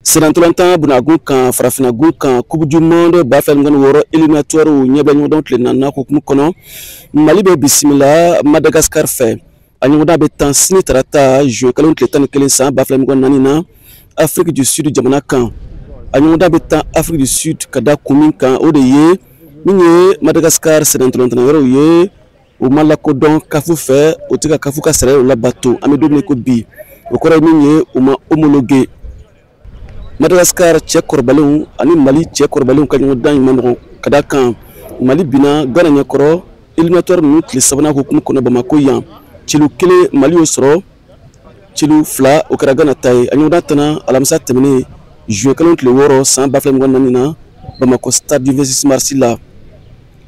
Senantolantan bunagun kan farafinagun kan Coupe du Monde bafel ngani woro éliminatoire u ɲɛbɛ ɲɔgɔndanw tile naaninan hukumu kɔnɔ Mali bɛ bisimila Madagascar fɛ a ɲɔgɔndan bɛ tan sini tarata juin kalo tile 11 san bafel ngani na Afrique du Sud jamana kan a ɲɔgɔndan bɛ tan Afrique du Sud ka da kun min kan o de ye min ye Madagascar senantolantan yɔrɔw ye o ma lakodɔn kafu fɛ o tɛ ka kafu ka sariyaw labato an bɛ don min ko bi o kɔrɔ ye min ye o ma homologué Madagascar cɛ kɔrɔbalenw ani Mali cɛ kɔrɔbalenw ka ɲɔgɔndan ɲuman nɔgɔ ka da kan Mali bina Gana ɲɛkɔrɔ éliminatoire ninnu tile sabanan hukumu kɔnɔ Bamako yan cilu kelen Mali y'o sɔrɔ cilu fila o kɛra Gana ta ye a ɲɔgɔndan tɛna alamisa tɛmɛnen juin kalo tile 6 san 2024 na Bamako stade du 26 mars la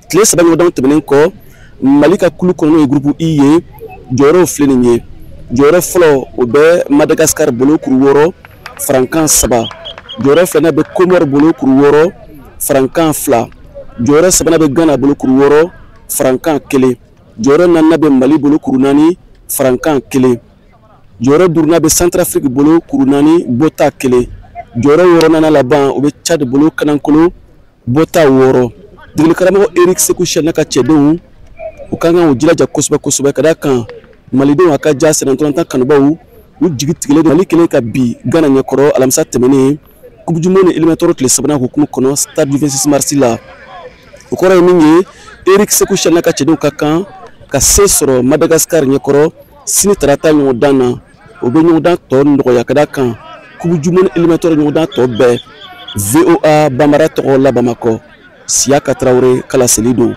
tile saba ɲɔgɔndan tɛmɛnen kɔ Mali ka kulu kɔnɔ n'o ye groupe I ye jɔyɔrɔw filɛ nin ye jɔyɔrɔ fɔlɔ o bɛ Madagascar bolo kuru 6 frankan 3 jɔyɔrɔ filanan bɛ Comore bolo kuru 6 frankan 2 jɔyɔrɔ sabanan bɛ Gana bolo kuru 6 frankan 1 jɔyɔrɔ naaninan bɛ Mali bolo kuru 4 frankan 1 jɔyɔrɔ duurunan bɛ Centrafrique bolo kuru 4 bota 1 jɔyɔrɔ wɔɔrɔnan laban o bɛ Tchad bolo kanankolo bota 6 degeli karamɔgɔ Eric Sekou Chene ka cɛdenw u kan ka u jilaja kosɛbɛ ka da kan Malidenw a ka ja senantolantan kanubaw u jigi tigɛlen Mali kelen ka bi Gana ɲɛkɔrɔ alamisa tɛmɛnen Coupe du Monde éliminatoire tile sabanan hukumu kɔnɔ stade du 26 mars la o kɔrɔ ye min ye Eric Sekou Chene ka cɛdenw ka kan ka se sɔrɔ Madagascar ɲɛkɔrɔ sini tarata ɲɔgɔndan na o bɛ ɲɔgɔndan tɔ nɔgɔya ka da kan Coupe du Monde éliminatoire ɲɔgɔndan tɔ bɛɛ VOA Bambara tɔgɔ la Bamakɔ Siyaka Traoré kala seli don